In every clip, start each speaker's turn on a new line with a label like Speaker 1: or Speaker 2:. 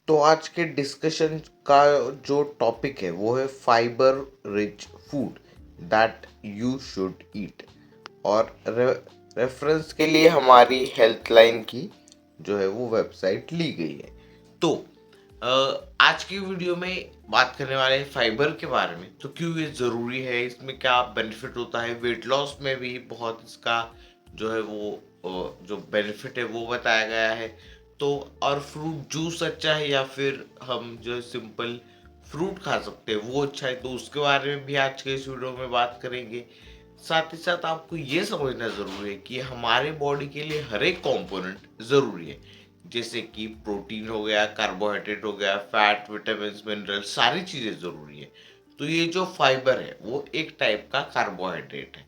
Speaker 1: तो आज के डिस्कशन का जो टॉपिक है वो है fibre rich food that you should eat. और रेफरेंस के लिए हमारी हेल्थ लाइन की जो है वो वेबसाइट ली गई है। तो आज की वीडियो में बात करने वाले हैं फाइबर के बारे में। तो क्यों ये ज़रूरी है, इसमें क्या बेनिफिट होता है, वेट लॉस में भी बहुत इसका जो है वो जो बेनिफिट है वो बताया गया है। तो और फ्रूट जूस अच्छा है या फिर हम जो है सिंपल फ्रूट खा सकते हैं वो अच्छा है, तो उसके बारे में भी आज के इस वीडियो में बात करेंगे। साथ ही साथ आपको ये समझना ज़रूरी है कि हमारे बॉडी के लिए हर एक कंपोनेंट ज़रूरी है, जैसे कि प्रोटीन हो गया, कार्बोहाइड्रेट हो गया, फैट, विटामिन, मिनरल, सारी चीज़ें ज़रूरी है। तो ये जो फाइबर है वो एक टाइप का कार्बोहाइड्रेट है।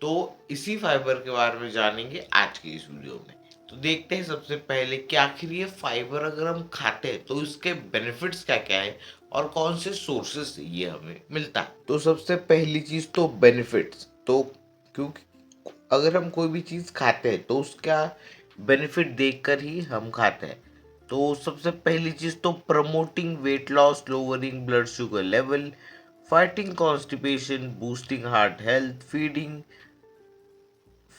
Speaker 1: तो इसी फाइबर के बारे में जानेंगे आज की इस वीडियो में। तो देखते हैं सबसे पहले कि आखिर ये फाइबर अगर हम खाते हैं तो इसके बेनिफिट्स क्या क्या है और कौन से सोर्सेस से ये हमें मिलता है। तो सबसे पहली चीज़ तो बेनिफिट्स। तो क्योंकि अगर हम कोई भी चीज़ खाते हैं तो उसका बेनिफिट देखकर ही हम खाते हैं। तो सबसे पहली चीज़ तो promoting weight loss, lowering blood sugar level, fighting constipation, boosting heart health, feeding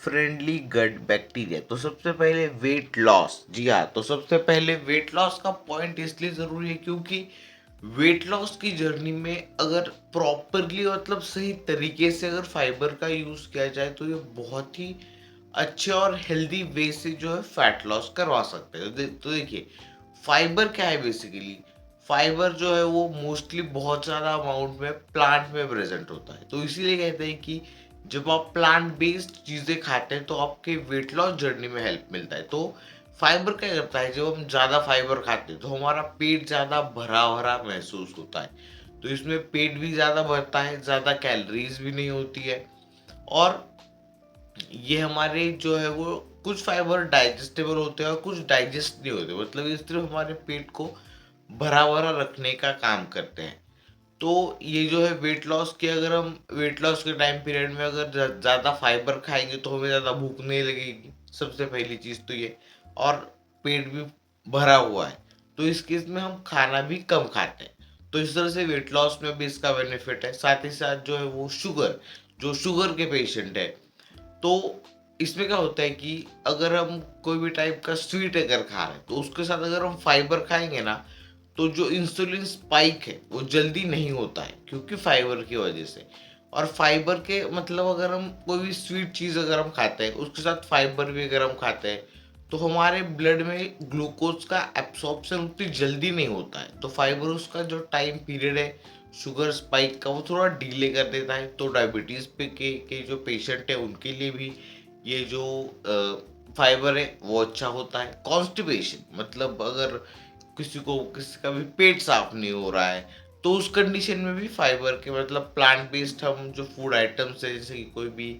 Speaker 1: friendly gut bacteria. तो सबसे पहले वेट लॉस, जी हाँ, तो सबसे पहले वेट लॉस का पॉइंट इसलिए ज़रूरी है क्योंकि वेट लॉस की जर्नी में अगर प्रॉपरली मतलब सही तरीके से अगर फाइबर का यूज़ किया जाए तो ये बहुत ही अच्छे और हेल्दी वे से जो है फैट लॉस करवा सकते हैं। तो देखिए फाइबर क्या है बेसिकली। फाइबर जो है वो मोस्टली बहुत ज़्यादा अमाउंट में प्लांट में प्रेजेंट होता है, तो इसीलिए कहते हैं कि जब आप प्लांट बेस्ड चीज़ें खाते हैं तो आपके वेट लॉस जर्नी में हेल्प मिलता है। तो फाइबर क्या करता है, जब हम ज़्यादा फाइबर खाते हैं तो हमारा पेट ज़्यादा भरा भरा महसूस होता है। तो इसमें पेट भी ज़्यादा भरता है, ज़्यादा कैलोरीज भी नहीं होती है। और ये हमारे जो है वो कुछ फाइबर डाइजेस्टेबल होते हैं और कुछ डाइजेस्ट नहीं होते, मतलब ये सिर्फ हमारे पेट को भरा भरा रखने का काम करते हैं। तो ये जो है वेट लॉस की, अगर हम वेट लॉस के टाइम पीरियड में अगर ज़्यादा फाइबर खाएंगे तो हमें ज़्यादा भूख नहीं लगेगी, सबसे पहली चीज़ तो ये। और पेट भी भरा हुआ है, तो इस केस में हम खाना भी कम खाते हैं। तो इस तरह से वेट लॉस में भी इसका बेनिफिट है। साथ ही साथ जो है वो शुगर, जो शुगर के पेशेंट है, तो इसमें क्या होता है कि अगर हम कोई भी टाइप का स्वीट अगर खा रहे हैं तो उसके साथ अगर हम फाइबर खाएंगे ना, तो जो इंसुलिन स्पाइक है वो जल्दी नहीं होता है क्योंकि फाइबर की वजह से। और फाइबर के मतलब अगर हम कोई भी स्वीट चीज़ अगर हम खाते हैं उसके साथ फाइबर भी अगर हम खाते हैं तो हमारे ब्लड में ग्लूकोज का एब्सॉर्प्शन उतनी जल्दी नहीं होता है। तो फाइबर उसका जो टाइम पीरियड है शुगर स्पाइक का वो थोड़ा डिले कर देता है। तो डायबिटीज़ के जो पेशेंट है उनके लिए भी ये जो फाइबर है वो अच्छा होता है। कॉन्स्टिपेशन मतलब अगर किसी का भी पेट साफ नहीं हो रहा है तो उस कंडीशन में भी फाइबर के मतलब प्लांट बेस्ड हम जो फूड आइटम्स है, जैसे कि कोई भी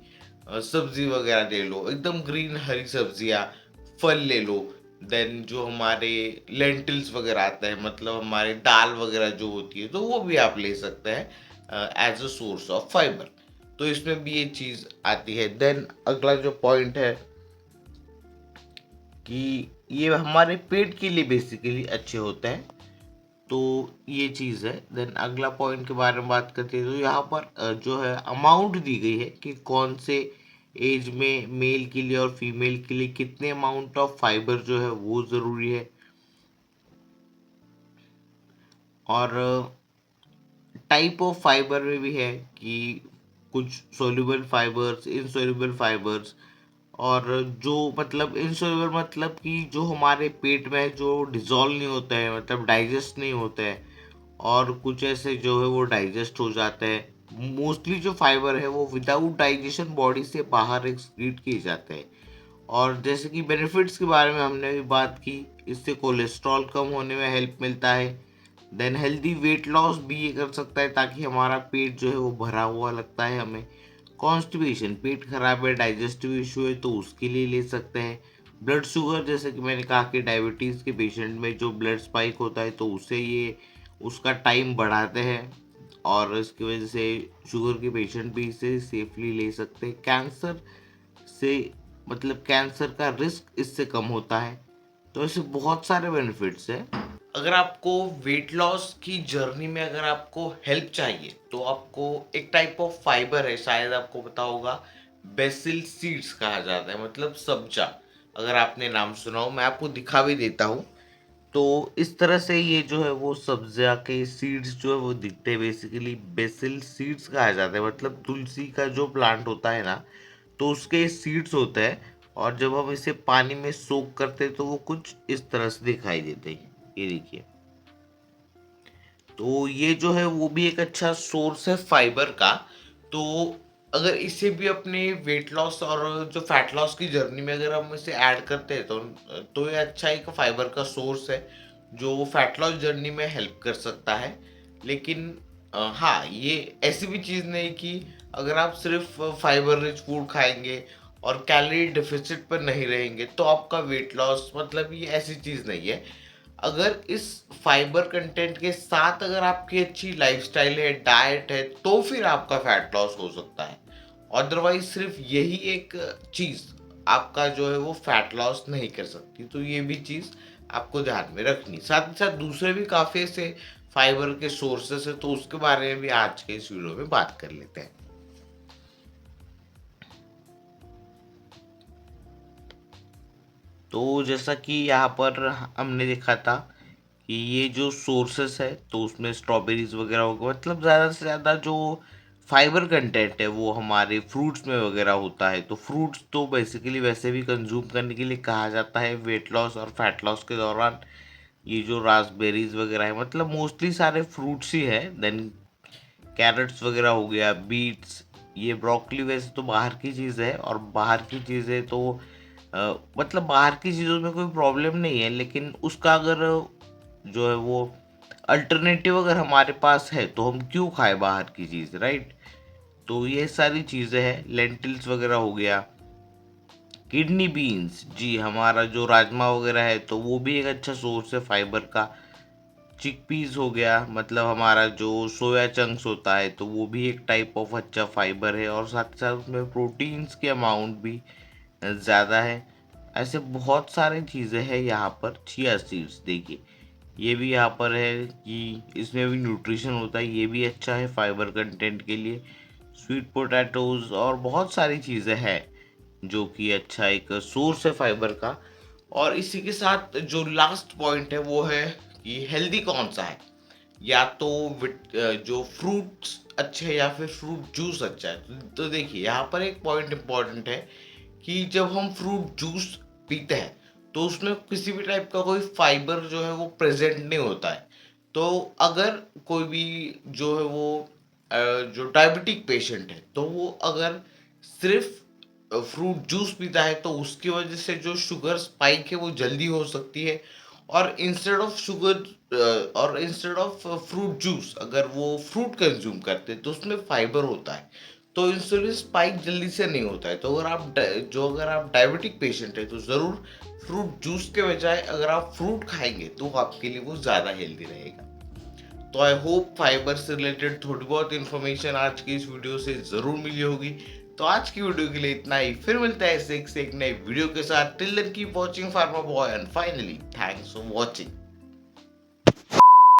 Speaker 1: सब्जी वगैरह ले लो, एकदम ग्रीन हरी सब्जियाँ, फल ले लो। देन जो हमारे लेंटिल्स वगैरह आता है, मतलब हमारे दाल वगैरह जो होती है, तो वो भी आप ले सकते हैं as a source of fibre. तो इसमें भी ये चीज़ आती है। देन अगला जो पॉइंट है कि ये हमारे पेट के लिए बेसिकली अच्छे होते हैं, तो ये चीज़ है। देन अगला पॉइंट के बारे में बात करते हैं, तो यहाँ पर जो है अमाउंट दी गई है कि कौन से एज में मेल के लिए और फीमेल के लिए कितने अमाउंट ऑफ फाइबर जो है वो ज़रूरी है। और टाइप ऑफ फाइबर में भी है कि कुछ सोल्यूबल फाइबर्स, इनसोल्यूबल फाइबर्स। और जो मतलब इनसोल्यूबल मतलब कि जो हमारे पेट में जो डिजॉल्व नहीं होता है, मतलब डाइजेस्ट नहीं होता है। और कुछ ऐसे जो है वो डाइजेस्ट हो जाते हैं। मोस्टली जो फाइबर है वो विदाउट डाइजेशन बॉडी से बाहर एक्सक्रीट किए जाते हैं। और जैसे कि बेनिफिट्स के बारे में हमने भी बात की, इससे कोलेस्ट्रॉल कम होने में हेल्प मिलता है। देन हेल्दी वेट लॉस भी ये कर सकता है ताकि हमारा पेट जो है वो भरा हुआ लगता है हमें। कॉन्स्टिपेशन, पेट खराब है, डाइजेस्टिव इशू है, तो उसके लिए ले सकते हैं। ब्लड शुगर, जैसे कि मैंने कहा कि डायबिटीज़ के पेशेंट में जो ब्लड स्पाइक होता है तो उसे ये उसका टाइम बढ़ाते हैं, और इसकी वजह से शुगर के पेशेंट भी इसे सेफली ले सकते हैं। कैंसर से मतलब कैंसर का रिस्क इससे कम होता है। तो ऐसे बहुत सारे बेनिफिट्स हैं। अगर आपको वेट लॉस की जर्नी में अगर आपको हेल्प चाहिए तो आपको एक टाइप ऑफ फाइबर है, शायद आपको पता होगा, बेसिल सीड्स कहा जाता है, मतलब सब्जा। अगर आपने नाम सुना हो, मैं आपको दिखा भी देता हूँ। तो इस तरह से ये जो है वो सब्जा के सीड्स जो है वो दिखते हैं। बेसिकली बेसिल सीड्स कहा जाता है, मतलब तुलसी का जो प्लांट होता है ना, तो उसके सीड्स होते हैं। और जब हम इसे पानी में सोक करते हैं तो वो कुछ इस तरह से दिखाई देते हैं। ये देखिए। तो ये जो है वो भी एक अच्छा सोर्स है फाइबर का। तो अगर इसे भी अपने वेट लॉस और जो फैट लॉस की जर्नी में अगर हम इसे ऐड करते हैं तो ये अच्छा एक फाइबर का सोर्स है जो फैट लॉस जर्नी में हेल्प कर सकता है। लेकिन हाँ, ये ऐसी भी चीज़ नहीं कि अगर आप सिर्फ फाइबर रिच फूड खाएंगे और कैलोरी डेफिसिट पर नहीं रहेंगे तो आपका वेट लॉस, मतलब ये ऐसी चीज़ नहीं है। अगर इस फाइबर कंटेंट के साथ अगर आपकी अच्छी लाइफस्टाइल है, डाइट है, तो फिर आपका फैट लॉस हो सकता है। अदरवाइज सिर्फ यही एक चीज आपका जो है वो फैट लॉस नहीं कर सकती। तो ये भी चीज आपको ध्यान में रखनी। साथ ही साथ दूसरे भी काफी ऐसे फाइबर के सोर्सेस है, तो उसके बारे में भी आज के इस वीडियो में बात कर लेते हैं। तो जैसा कि यहाँ पर हमने देखा था कि ये जो सोर्सेस है तो उसमें स्ट्रॉबेरीज वगैरह होगा, मतलब ज़्यादा से ज़्यादा जो फाइबर कंटेंट है वो हमारे फ्रूट्स में वगैरह होता है। तो फ्रूट्स तो बेसिकली वैसे भी कंज्यूम करने के लिए कहा जाता है वेट लॉस और फैट लॉस के दौरान। ये जो रास्पबेरीज वगैरह है, मतलब मोस्टली सारे फ्रूट्स ही है। देन कैरेट्स वगैरह हो गया, बीट्स, ये ब्रोकली वैसे तो बाहर की चीज़ है, और बाहर की चीज़ें तो मतलब बाहर की चीज़ों में कोई प्रॉब्लम नहीं है, लेकिन उसका अगर जो है वो अल्टरनेटिव अगर हमारे पास है तो हम क्यों खाए बाहर की चीज़, राइट। तो ये सारी चीज़ें हैं। लेंटिल्स वगैरह हो गया, किडनी बीन्स, जी हमारा जो राजमा वगैरह है तो वो भी एक अच्छा सोर्स है फाइबर का। चिकपीस हो गया, मतलब हमारा जो सोया चंक्स होता है तो वो भी एक टाइप ऑफ अच्छा फाइबर है, और साथ ही साथ उसमें प्रोटीन्स के अमाउंट भी ज़्यादा है। ऐसे बहुत सारी चीज़ें हैं यहाँ पर। चिया सीड्स देखिए, ये भी यहाँ पर है कि इसमें भी न्यूट्रिशन होता है, ये भी अच्छा है फाइबर कंटेंट के लिए। स्वीट पोटैटोज और बहुत सारी चीज़ें हैं जो कि अच्छा एक सोर्स है फाइबर का। और इसी के साथ जो लास्ट पॉइंट है वो है कि हेल्दी कौन सा है। या तो जो फ्रूट्स अच्छे हैं या फिर फ्रूट जूस अच्छा है। तो देखिए, यहाँ पर एक पॉइंट इम्पॉर्टेंट है कि जब हम फ्रूट जूस पीते हैं तो उसमें किसी भी टाइप का कोई फाइबर जो है वो प्रेजेंट नहीं होता है। तो अगर कोई भी जो है वो जो डायबिटिक पेशेंट है तो वो अगर सिर्फ फ्रूट जूस पीता है तो उसकी वजह से जो शुगर स्पाइक है वो जल्दी हो सकती है। और इंस्टेड ऑफ शुगर और इंस्टेड ऑफ फ्रूट जूस अगर वो फ्रूट कंज्यूम करते हैं तो उसमें फाइबर होता है, तो इंसुलिन स्पाइक जल्दी से नहीं होता है। तो अगर आप डायबिटिक पेशेंट है तो ज़रूर फ्रूट जूस के बजाय अगर आप फ्रूट खाएंगे तो आपके लिए वो ज़्यादा हेल्दी रहेगा। तो आई होप फाइबर से रिलेटेड थोड़ी बहुत इन्फॉर्मेशन आज की इस वीडियो से ज़रूर मिली होगी। तो आज की वीडियो के लिए इतना ही, फिर मिलता है ऐसे एक नए वीडियो के साथ। Till then keep watching pharma boy and finally thanks for watching.